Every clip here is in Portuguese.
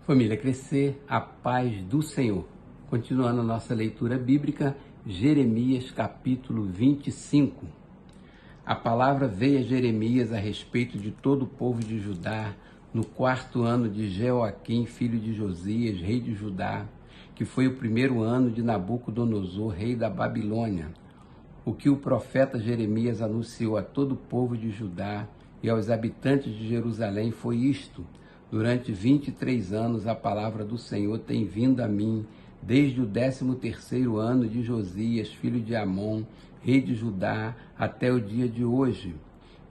Família Crescer, a paz do Senhor. Continuando a nossa leitura bíblica, Jeremias capítulo 25. A palavra veio a Jeremias a respeito de todo o povo de Judá, no 4º ano de Jeoaquim, filho de Josias, rei de Judá, que foi o 1º ano de Nabucodonosor, rei da Babilônia. O que o profeta Jeremias anunciou a todo o povo de Judá e aos habitantes de Jerusalém foi isto: durante 23 anos a palavra do Senhor tem vindo a mim, desde o 13º ano de Josias, filho de Amon, rei de Judá, até o dia de hoje.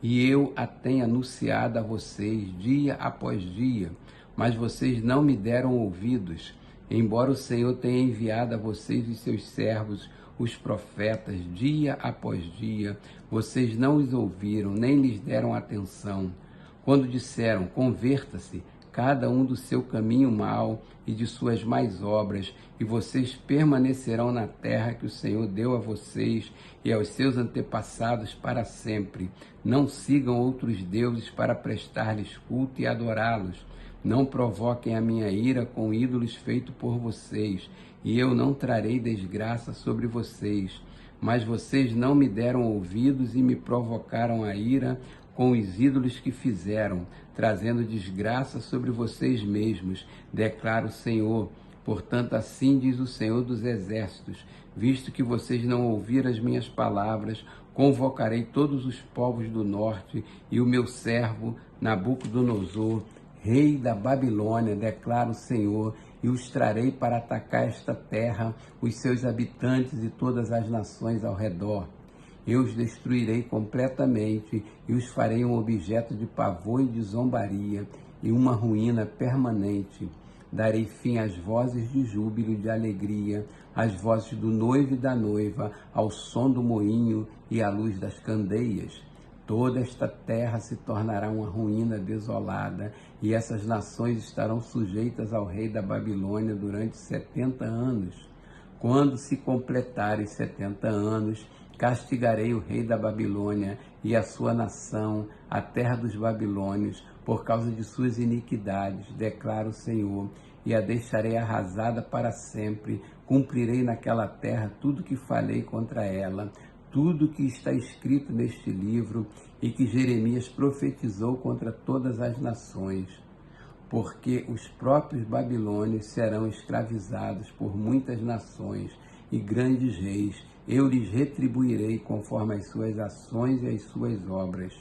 E eu a tenho anunciado a vocês dia após dia, mas vocês não me deram ouvidos, embora o Senhor tenha enviado a vocês os seus servos, os profetas, dia após dia. Vocês não os ouviram, nem lhes deram atenção. Quando disseram: converta-se, cada um do seu caminho mau e de suas más obras, e vocês permanecerão na terra que o Senhor deu a vocês e aos seus antepassados para sempre. Não sigam outros deuses para prestar-lhes culto e adorá-los. Não provoquem a minha ira com ídolos feitos por vocês, e eu não trarei desgraça sobre vocês. Mas vocês não me deram ouvidos e me provocaram a ira com os ídolos que fizeram, trazendo desgraça sobre vocês mesmos, declara o Senhor. Portanto, assim diz o Senhor dos Exércitos: visto que vocês não ouviram as minhas palavras, convocarei todos os povos do norte e o meu servo Nabucodonosor, rei da Babilônia, declara o Senhor, e os trarei para atacar esta terra, os seus habitantes e todas as nações ao redor. Eu os destruirei completamente e os farei um objeto de pavor e de zombaria e uma ruína permanente. Darei fim às vozes de júbilo e de alegria, às vozes do noivo e da noiva, ao som do moinho e à luz das candeias. Toda esta terra se tornará uma ruína desolada, e essas nações estarão sujeitas ao rei da Babilônia durante 70 anos. Quando se completarem 70 anos, castigarei o rei da Babilônia e a sua nação, a terra dos babilônios, por causa de suas iniquidades, declara o Senhor, e a deixarei arrasada para sempre. Cumprirei naquela terra tudo que falei contra ela, tudo que está escrito neste livro e que Jeremias profetizou contra todas as nações. Porque os próprios babilônios serão escravizados por muitas nações e grandes reis. Eu lhes retribuirei conforme as suas ações e as suas obras.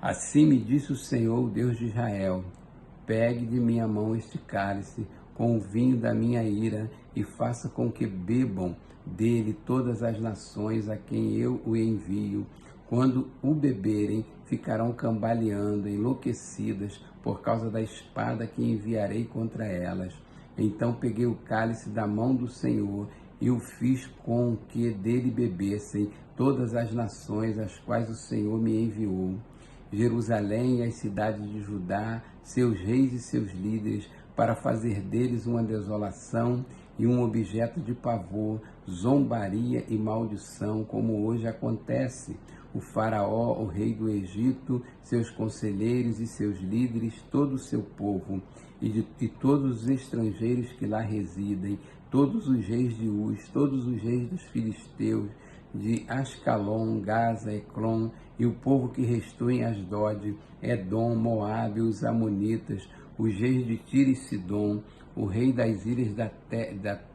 Assim me disse o Senhor, o Deus de Israel: pegue de minha mão este cálice com o vinho da minha ira e faça com que bebam dele todas as nações a quem eu o envio. Quando o beberem, ficarão cambaleando, enlouquecidas, por causa da espada que enviarei contra elas. Então peguei o cálice da mão do Senhor e o fiz com que dele bebessem todas as nações às quais o Senhor me enviou. Jerusalém e as cidades de Judá, seus reis e seus líderes, para fazer deles uma desolação e um objeto de pavor, zombaria e maldição, como hoje acontece. O faraó, o rei do Egito, seus conselheiros e seus líderes, todo o seu povo, e todos os estrangeiros que lá residem, todos os reis de Uz, todos os reis dos filisteus, de Ascalon, Gaza, Ecrom, e o povo que restou em Asdod, Edom, Moabe, os amonitas, os reis de Tiro e Sidom, o rei das ilhas da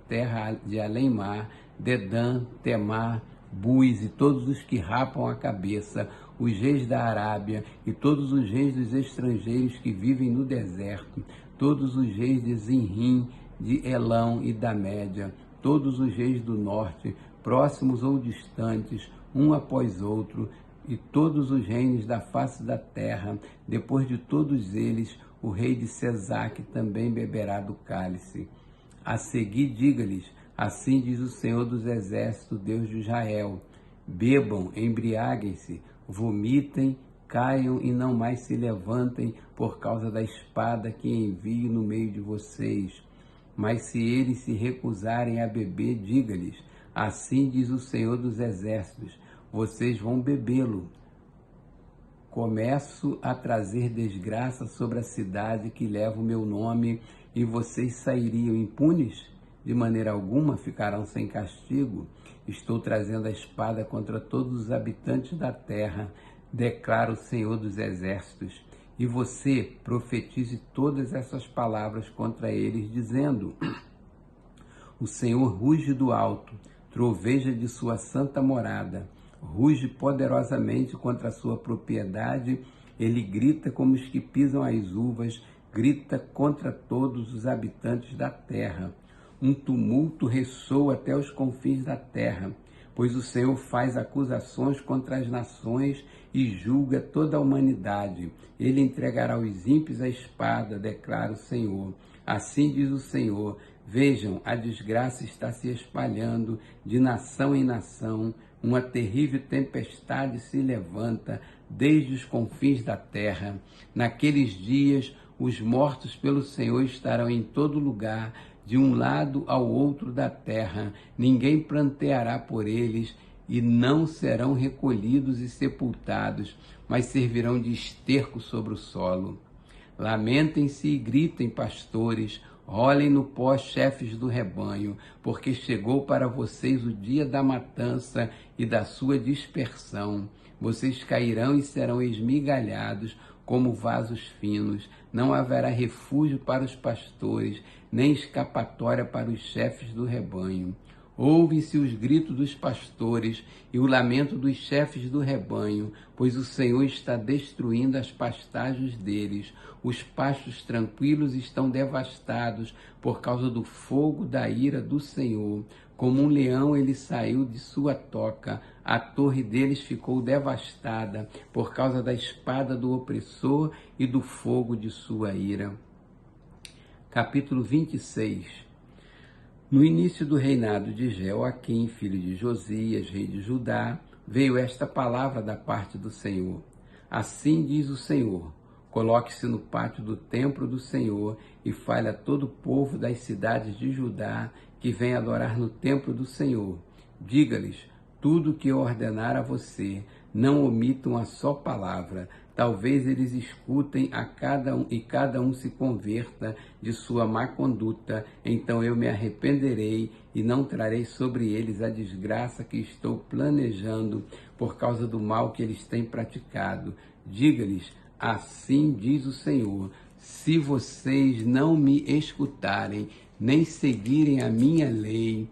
terra de além-mar, Dedã, Temar, Buz e todos os que rapam a cabeça, os reis da Arábia e todos os reis dos estrangeiros que vivem no deserto, todos os reis de Zinrim, de Elão e da Média, todos os reis do norte, próximos ou distantes, um após outro, e todos os reinos da face da terra. Depois de todos eles, o rei de Cesaque também beberá do cálice. A seguir, diga-lhes: assim diz o Senhor dos Exércitos, Deus de Israel: bebam, embriaguem-se, vomitem, caiam e não mais se levantem por causa da espada que envio no meio de vocês. Mas se eles se recusarem a beber, diga-lhes: assim diz o Senhor dos Exércitos: vocês vão bebê-lo começo a trazer desgraça sobre a cidade que leva o meu nome, e vocês sairiam impunes? De maneira alguma ficarão sem castigo. Estou trazendo a espada contra todos os habitantes da terra, declara o Senhor dos Exércitos. E você profetize todas essas palavras contra eles, dizendo: o Senhor ruge do alto, troveja de sua santa morada, ruge poderosamente contra a sua propriedade, ele grita como os que pisam as uvas, grita contra todos os habitantes da terra. Um tumulto ressoa até os confins da terra, pois o Senhor faz acusações contra as nações e julga toda a humanidade. Ele entregará aos ímpios a espada, declara o Senhor. Assim diz o Senhor: vejam, a desgraça está se espalhando de nação em nação, uma terrível tempestade se levanta desde os confins da terra. Naqueles dias, os mortos pelo Senhor estarão em todo lugar, de um lado ao outro da terra. Ninguém pranteará por eles, e não serão recolhidos e sepultados, mas servirão de esterco sobre o solo. Lamentem-se e gritem, pastores, rolem no pó, chefes do rebanho, porque chegou para vocês o dia da matança e da sua dispersão. Vocês cairão e serão esmigalhados como vasos finos. Não haverá refúgio para os pastores, nem escapatória para os chefes do rebanho. Ouvem-se os gritos dos pastores e o lamento dos chefes do rebanho, pois o Senhor está destruindo as pastagens deles. Os pastos tranquilos estão devastados por causa do fogo da ira do Senhor. Como um leão ele saiu de sua toca, a torre deles ficou devastada por causa da espada do opressor e do fogo de sua ira. Capítulo 26. No início do reinado de Jeoaquim, filho de Josias, rei de Judá, veio esta palavra da parte do Senhor. Assim diz o Senhor: coloque-se no pátio do templo do Senhor e fale a todo o povo das cidades de Judá que vem adorar no templo do Senhor. Diga-lhes tudo o que eu ordenar a você, não omita uma só palavra. Talvez eles escutem a cada um e cada um se converta de sua má conduta. Então eu me arrependerei e não trarei sobre eles a desgraça que estou planejando por causa do mal que eles têm praticado. Diga-lhes: assim diz o Senhor: se vocês não me escutarem, nem seguirem a minha lei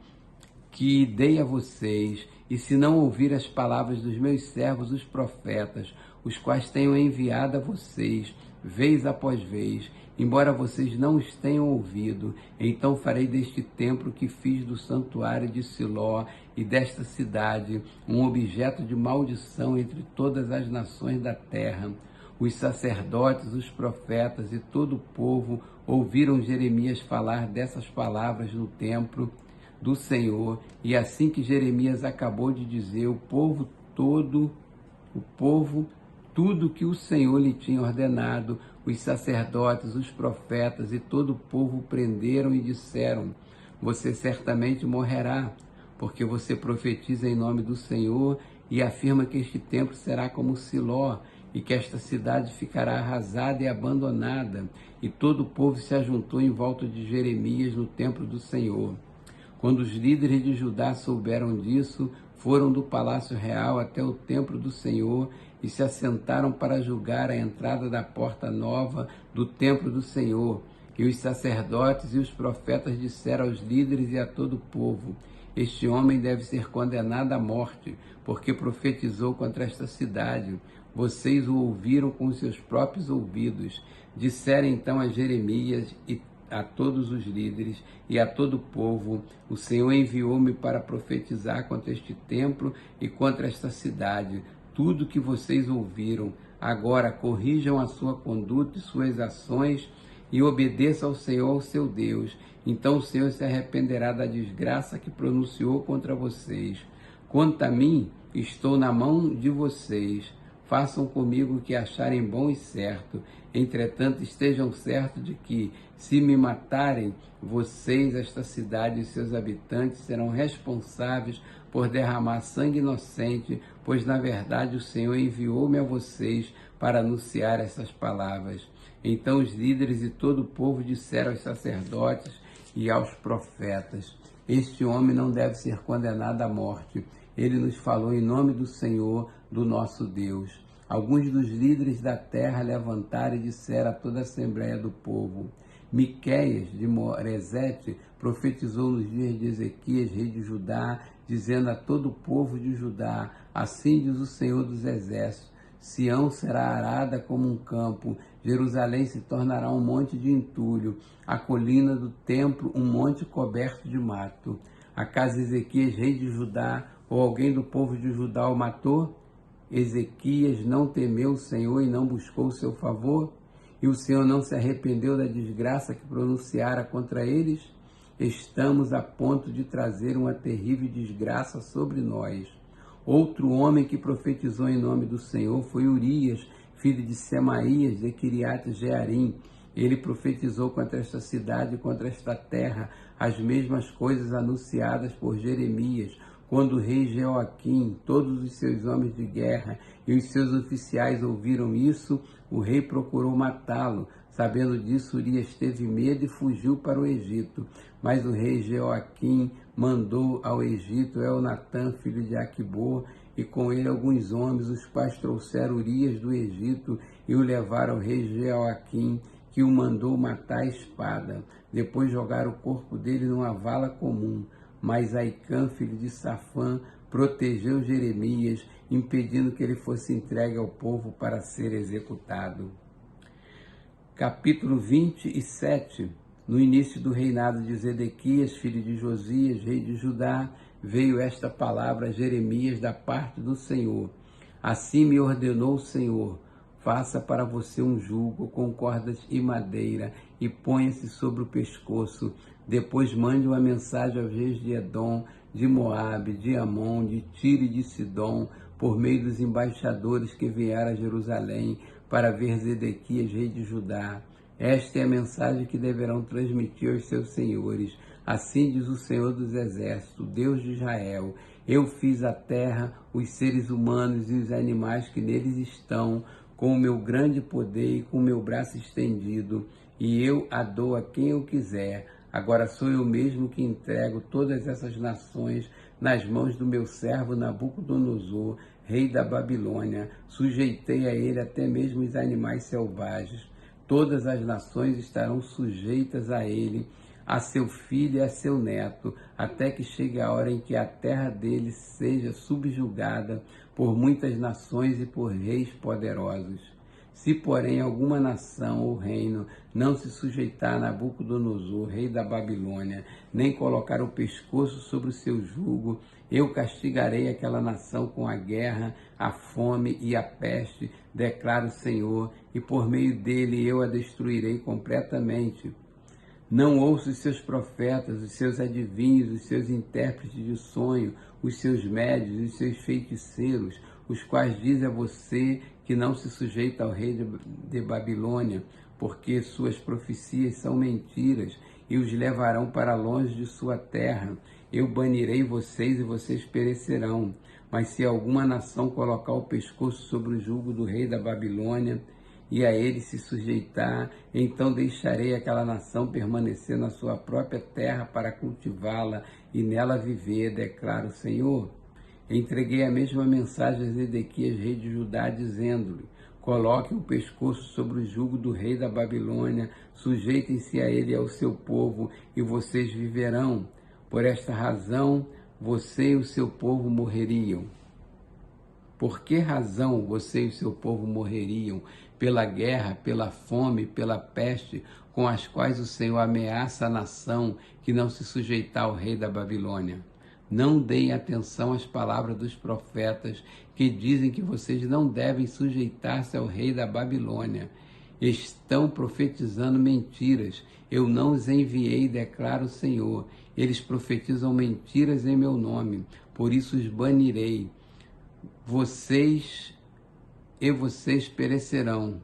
que dei a vocês, e se não ouvir as palavras dos meus servos, os profetas, os quais tenho enviado a vocês, vez após vez, embora vocês não os tenham ouvido, então farei deste templo que fiz do santuário de Siló e desta cidade um objeto de maldição entre todas as nações da terra. Os sacerdotes, os profetas e todo o povo ouviram Jeremias falar dessas palavras no templo do Senhor, e assim que Jeremias acabou de dizer, o povo, tudo que o Senhor lhe tinha ordenado, os sacerdotes, os profetas e todo o povo prenderam e disseram: você certamente morrerá, porque você profetiza em nome do Senhor e afirma que este templo será como Siló, e que esta cidade ficará arrasada e abandonada. E todo o povo se ajuntou em volta de Jeremias no templo do Senhor. Quando os líderes de Judá souberam disso, foram do palácio real até o templo do Senhor e se assentaram para julgar a entrada da porta nova do templo do Senhor. E os sacerdotes e os profetas disseram aos líderes e a todo o povo: este homem deve ser condenado à morte, porque profetizou contra esta cidade. Vocês o ouviram com seus próprios ouvidos. Disseram então a Jeremias e a todos os líderes e a todo o povo: o Senhor enviou-me para profetizar contra este templo e contra esta cidade. Tudo que vocês ouviram, agora corrijam a sua conduta e suas ações e obedeçam ao Senhor, seu Deus. Então o Senhor se arrependerá da desgraça que pronunciou contra vocês. Quanto a mim, estou na mão de vocês. Façam comigo o que acharem bom e certo. Entretanto, estejam certos de que, se me matarem, vocês, esta cidade e seus habitantes serão responsáveis por derramar sangue inocente, pois na verdade o Senhor enviou-me a vocês para anunciar essas palavras. Então os líderes e todo o povo disseram aos sacerdotes e aos profetas: este homem não deve ser condenado à morte. Ele nos falou em nome do Senhor, do nosso Deus. Alguns dos líderes da terra levantaram e disseram a toda a assembleia do povo: Miqueias de Moresete profetizou nos dias de Ezequias, rei de Judá, dizendo a todo o povo de Judá: assim diz o Senhor dos Exércitos, Sião será arada como um campo, Jerusalém se tornará um monte de entulho, a colina do templo um monte coberto de mato. Acaso Ezequias, rei de Judá, ou alguém do povo de Judá o matou? Ezequias não temeu o Senhor e não buscou o seu favor? E o Senhor não se arrependeu da desgraça que pronunciara contra eles? Estamos a ponto de trazer uma terrível desgraça sobre nós. Outro homem que profetizou em nome do Senhor foi Urias, filho de Semaías, de Quiriate-Jearim. Ele profetizou contra esta cidade e contra esta terra as mesmas coisas anunciadas por Jeremias, quando o rei Jeoaquim, todos os seus homens de guerra e os seus oficiais ouviram isso, o rei procurou matá-lo. Sabendo disso, Urias teve medo e fugiu para o Egito. Mas o rei Jeoaquim mandou ao Egito Elnatã, filho de Aquibor, e com ele alguns homens, os quais trouxeram Urias do Egito e o levaram ao rei Jeoaquim, que o mandou matar à espada. Depois jogaram o corpo dele numa vala comum. Mas Aicã, filho de Safã, protegeu Jeremias, impedindo que ele fosse entregue ao povo para ser executado. Capítulo 27. No início do reinado de Zedequias, filho de Josias, rei de Judá, veio esta palavra a Jeremias da parte do Senhor. Assim me ordenou o Senhor: faça para você um jugo com cordas e madeira e ponha-se sobre o pescoço. Depois mande uma mensagem aos reis de Edom, de Moabe, de Amon, de Tiro e de Sidom, por meio dos embaixadores que vieram a Jerusalém para ver Zedequias, rei de Judá. Esta é a mensagem que deverão transmitir aos seus senhores. Assim diz o Senhor dos Exércitos, Deus de Israel: eu fiz a terra, os seres humanos e os animais que neles estão, com o meu grande poder e com o meu braço estendido, e eu a dou a quem eu quiser. Agora sou eu mesmo que entrego todas essas nações nas mãos do meu servo Nabucodonosor, rei da Babilônia. Sujeitei a ele até mesmo os animais selvagens. Todas as nações estarão sujeitas a ele, a seu filho e a seu neto, até que chegue a hora em que a terra dele seja subjugada por muitas nações e por reis poderosos. Se, porém, alguma nação ou reino não se sujeitar a Nabucodonosor, rei da Babilônia, nem colocar o pescoço sobre o seu jugo, eu castigarei aquela nação com a guerra, a fome e a peste, declara o Senhor, e por meio dele eu a destruirei completamente. Não ouça os seus profetas, os seus adivinhos, os seus intérpretes de sonho, os seus médios, os seus feiticeiros, os quais dizem a você que não se sujeita ao rei de Babilônia, porque suas profecias são mentiras e os levarão para longe de sua terra. Eu banirei vocês e vocês perecerão. Mas se alguma nação colocar o pescoço sobre o jugo do rei da Babilônia e a ele se sujeitar, então deixarei aquela nação permanecer na sua própria terra para cultivá-la e nela viver, declara o Senhor. Entreguei a mesma mensagem a Zedequias, rei de Judá, dizendo-lhe: coloquem o pescoço sobre o jugo do rei da Babilônia, sujeitem-se a ele e ao seu povo, e vocês viverão. Por esta razão, você e o seu povo morreriam. Por que razão você e o seu povo morreriam? Pela guerra, pela fome, pela peste, com as quais o Senhor ameaça a nação que não se sujeitar ao rei da Babilônia. Não deem atenção às palavras dos profetas que dizem que vocês não devem sujeitar-se ao rei da Babilônia. Estão profetizando mentiras. Eu não os enviei, declara o Senhor. Eles profetizam mentiras em meu nome, por isso os banirei. Vocês perecerão.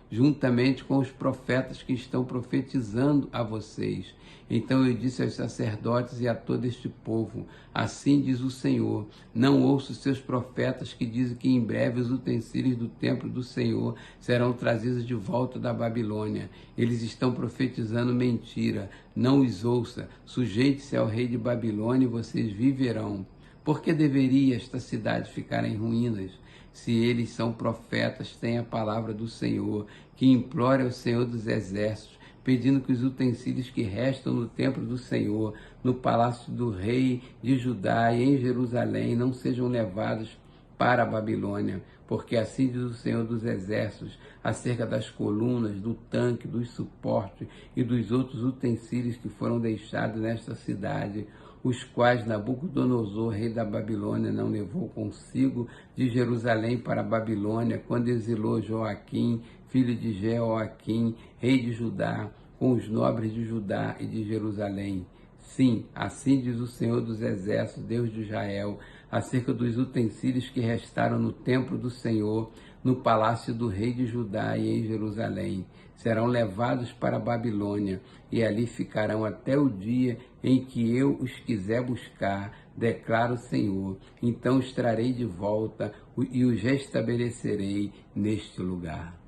juntamente com os profetas que estão profetizando a vocês. Então eu disse aos sacerdotes e a todo este povo: assim diz o Senhor, não ouço os seus profetas que dizem que em breve os utensílios do templo do Senhor serão trazidos de volta da Babilônia. Eles estão profetizando mentira. Não os ouça. Sujeite-se ao rei de Babilônia e vocês viverão. Por que deveria esta cidade ficar em ruínas? Se eles são profetas, têm a palavra do Senhor, que implora ao Senhor dos Exércitos, pedindo que os utensílios que restam no templo do Senhor, no palácio do rei de Judá e em Jerusalém não sejam levados para a Babilônia, porque assim diz o Senhor dos Exércitos, acerca das colunas, do tanque, dos suportes e dos outros utensílios que foram deixados nesta cidade, os quais Nabucodonosor, rei da Babilônia, não levou consigo de Jerusalém para a Babilônia, quando exilou Joaquim, filho de Jeoaquim, rei de Judá, com os nobres de Judá e de Jerusalém. Sim, assim diz o Senhor dos Exércitos, Deus de Israel, acerca dos utensílios que restaram no templo do Senhor, no palácio do rei de Judá e em Jerusalém. Serão levados para a Babilônia e ali ficarão até o dia em que eu os quiser buscar, declara o Senhor. Então os trarei de volta e os restabelecerei neste lugar.